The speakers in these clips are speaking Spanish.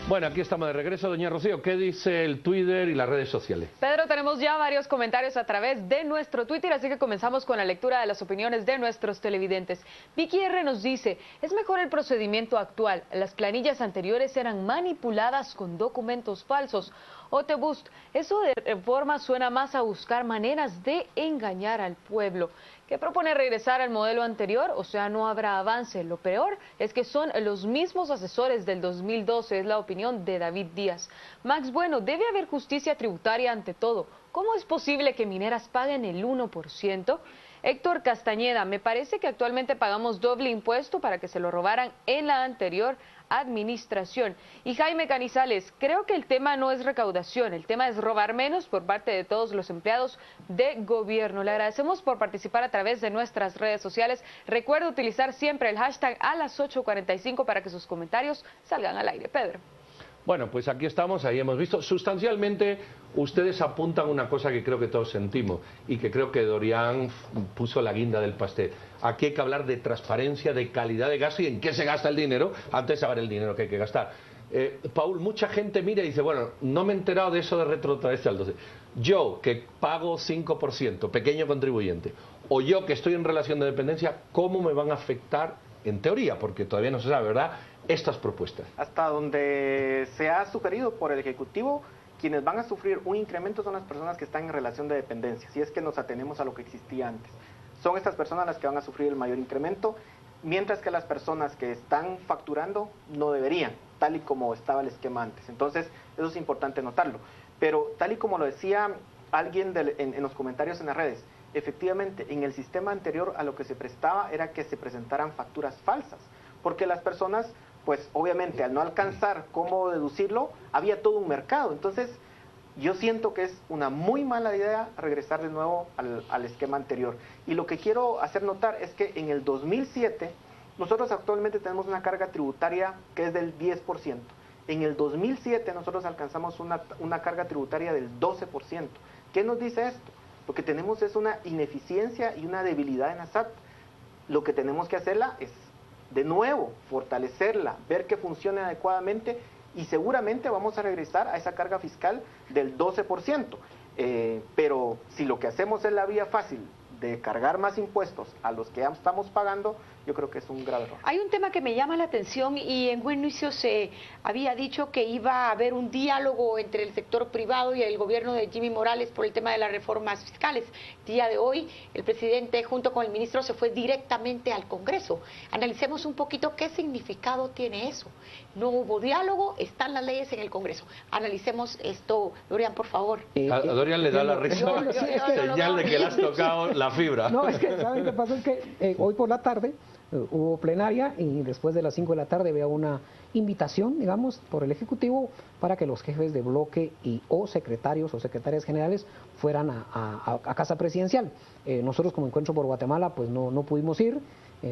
Bueno, aquí estamos de regreso. Doña Rocío, ¿qué dice el Twitter y las redes sociales? Pedro, tenemos ya varios comentarios a través de nuestro Twitter, así que comenzamos con la lectura de las opiniones de nuestros televidentes. Vicky R. nos dice, es mejor el procedimiento actual. Las planillas anteriores eran manipuladas con documentos falsos. Otebust, eso de reforma suena más a buscar maneras de engañar al pueblo. ¿Qué propone regresar al modelo anterior? O sea, no habrá avance. Lo peor es que son los mismos asesores del 2012, es la opinión de David Díaz. Max Bueno, debe haber justicia tributaria ante todo. ¿Cómo es posible que mineras paguen el 1%? Héctor Castañeda, me parece que actualmente pagamos doble impuesto para que se lo robaran en la anterior administración. Y Jaime Canizales, creo que el tema no es recaudación, el tema es robar menos por parte de todos los empleados de gobierno. Le agradecemos por participar a través de nuestras redes sociales. Recuerda utilizar siempre el hashtag a las 8:45 para que sus comentarios salgan al aire. Pedro. Bueno, pues aquí estamos, ahí hemos visto. Sustancialmente, ustedes apuntan una cosa que creo que todos sentimos y que creo que Dorian puso la guinda del pastel. Aquí hay que hablar de transparencia, de calidad de gasto y en qué se gasta el dinero antes de saber el dinero que hay que gastar. Paul, mucha gente mira y dice, bueno, no me he enterado de eso de retrotraerse al 12. Yo, que pago 5%, pequeño contribuyente, o yo que estoy en relación de dependencia, ¿cómo me van a afectar, en teoría, porque todavía no se sabe, ¿verdad?, estas propuestas? Hasta donde se ha sugerido por el Ejecutivo, quienes van a sufrir un incremento son las personas que están en relación de dependencia, si es que nos atenemos a lo que existía antes. Son estas personas las que van a sufrir el mayor incremento, mientras que las personas que están facturando no deberían, tal y como estaba el esquema antes. Entonces, eso es importante notarlo. Pero tal y como lo decía alguien en los comentarios en las redes, efectivamente, en el sistema anterior a lo que se prestaba era que se presentaran facturas falsas, porque las personas, pues obviamente al no alcanzar cómo deducirlo, había todo un mercado. Entonces, yo siento que es una muy mala idea regresar de nuevo al esquema anterior. Y lo que quiero hacer notar es que en el 2007, nosotros actualmente tenemos una carga tributaria que es del 10%. En el 2007 nosotros alcanzamos una carga tributaria del 12%. ¿Qué nos dice esto? Lo que tenemos es una ineficiencia y una debilidad en la SAT. Lo que tenemos que hacerla es, de nuevo, fortalecerla, ver que funcione adecuadamente y seguramente vamos a regresar a esa carga fiscal del 12%. Pero si lo que hacemos es la vía fácil de cargar más impuestos a los que ya estamos pagando, yo creo que es un grave error. Hay un tema que me llama la atención y en buen inicio se había dicho que iba a haber un diálogo entre el sector privado y el gobierno de Jimmy Morales por el tema de las reformas fiscales. Día de hoy, el presidente junto con el ministro se fue directamente al Congreso. Analicemos un poquito qué significado tiene eso. No hubo diálogo, están las leyes en el Congreso. Analicemos esto, Dorian, por favor. A Dorian le da la risa, señal de que le has tocado la fibra. No, es que ¿saben qué pasó? Es que hoy por la tarde hubo plenaria y después de las 5 de la tarde había una invitación, digamos, por el Ejecutivo para que los jefes de bloque o secretarios o secretarias generales fueran a Casa Presidencial. Nosotros como Encuentro por Guatemala pues no pudimos ir,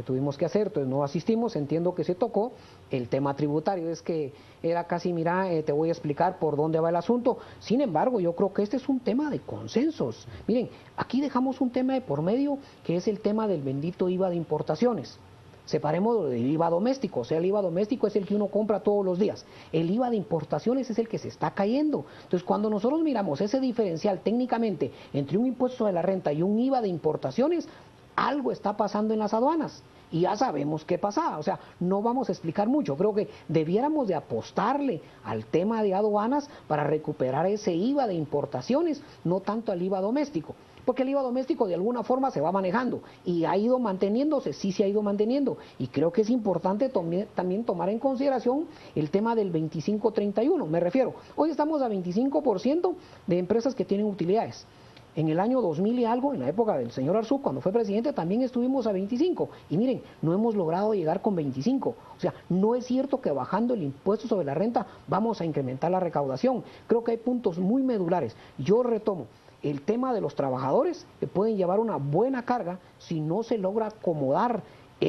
tuvimos que hacer, entonces no asistimos. Entiendo que se tocó el tema tributario, es que era casi, mira, te voy a explicar por dónde va el asunto. Sin embargo, yo creo que este es un tema de consensos. Miren, aquí dejamos un tema de por medio que es el tema del bendito IVA de importaciones. Separemos del IVA doméstico, o sea, el IVA doméstico es el que uno compra todos los días. El IVA de importaciones es el que se está cayendo. Entonces, cuando nosotros miramos ese diferencial técnicamente entre un impuesto de la renta y un IVA de importaciones, algo está pasando en las aduanas. Y ya sabemos qué pasaba, o sea, no vamos a explicar mucho. Creo que debiéramos de apostarle al tema de aduanas para recuperar ese IVA de importaciones, no tanto al IVA doméstico. Porque el IVA doméstico de alguna forma se va manejando y ha ido manteniéndose, sí se ha ido manteniendo. Y creo que es importante también tomar en consideración el tema del 25-31. Me refiero, hoy estamos a 25% de empresas que tienen utilidades. En el año 2000 y algo, en la época del señor Arzú, cuando fue presidente, también estuvimos a 25. Y miren, no hemos logrado llegar con 25. O sea, no es cierto que bajando el impuesto sobre la renta vamos a incrementar la recaudación. Creo que hay puntos muy medulares. Yo retomo el tema de los trabajadores que pueden llevar una buena carga si no se logra acomodar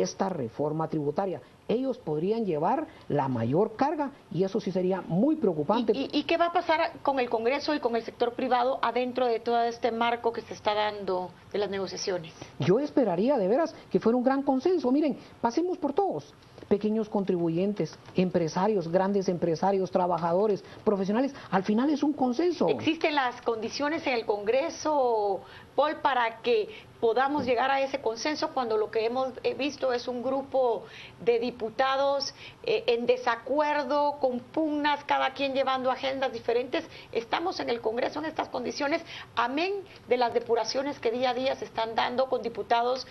esta reforma tributaria. Ellos podrían llevar la mayor carga y eso sí sería muy preocupante. ¿Y qué va a pasar con el Congreso y con el sector privado adentro de todo este marco que se está dando de las negociaciones? Yo esperaría de veras que fuera un gran consenso. Miren, pasemos por todos. Pequeños contribuyentes, empresarios, grandes empresarios, trabajadores, profesionales. Al final es un consenso. ¿Existen las condiciones en el Congreso, Paul, para que podamos llegar a ese consenso cuando lo que hemos visto es un grupo de diputados en desacuerdo, con pugnas, cada quien llevando agendas diferentes? ¿Estamos en el Congreso en estas condiciones, amén de las depuraciones que día a día se están dando con diputados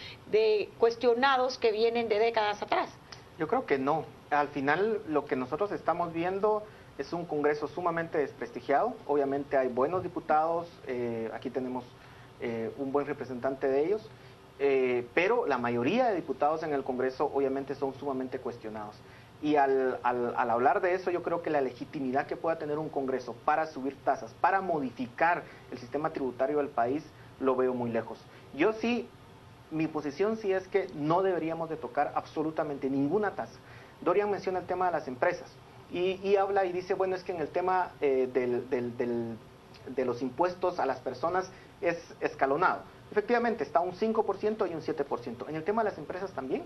cuestionados que vienen de décadas atrás? Yo creo que no. Al final lo que nosotros estamos viendo es un Congreso sumamente desprestigiado. Obviamente hay buenos diputados, aquí tenemos un buen representante de ellos, pero la mayoría de diputados en el Congreso obviamente son sumamente cuestionados. Y al hablar de eso, yo creo que la legitimidad que pueda tener un Congreso para subir tasas, para modificar el sistema tributario del país, lo veo muy lejos. Yo sí, mi posición sí es que no deberíamos de tocar absolutamente ninguna tasa. Dorian menciona el tema de las empresas y habla y dice, bueno, es que en el tema de los impuestos a las personas es escalonado. Efectivamente, está un 5% y un 7%. En el tema de las empresas también.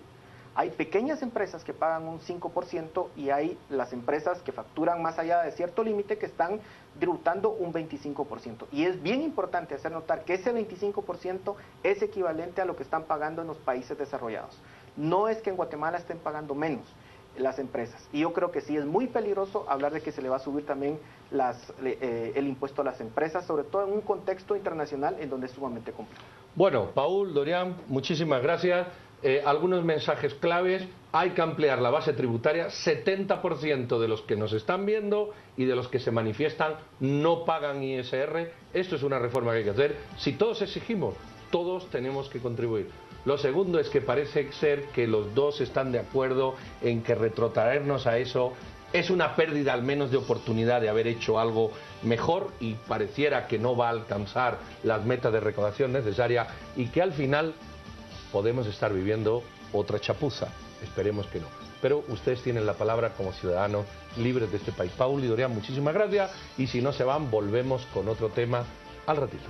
Hay pequeñas empresas que pagan un 5% y hay las empresas que facturan más allá de cierto límite que están tributando un 25%. Y es bien importante hacer notar que ese 25% es equivalente a lo que están pagando en los países desarrollados. No es que en Guatemala estén pagando menos las empresas. Y yo creo que sí es muy peligroso hablar de que se le va a subir también el impuesto a las empresas, sobre todo en un contexto internacional en donde es sumamente complejo. Bueno, Paul, Dorian, muchísimas gracias. Algunos mensajes claves: hay que ampliar la base tributaria. 70% de los que nos están viendo y de los que se manifiestan no pagan ISR. Esto es una reforma que hay que hacer. Si todos exigimos, todos tenemos que contribuir. Lo segundo es que parece ser que los dos están de acuerdo en que retrotraernos a eso es una pérdida al menos de oportunidad de haber hecho algo mejor, y pareciera que no va a alcanzar las metas de recaudación necesarias y que al final podemos estar viviendo otra chapuza. Esperemos que no. Pero ustedes tienen la palabra como ciudadanos libres de este país. Paul y Dorian, muchísimas gracias. Y si no se van, volvemos con otro tema al ratito.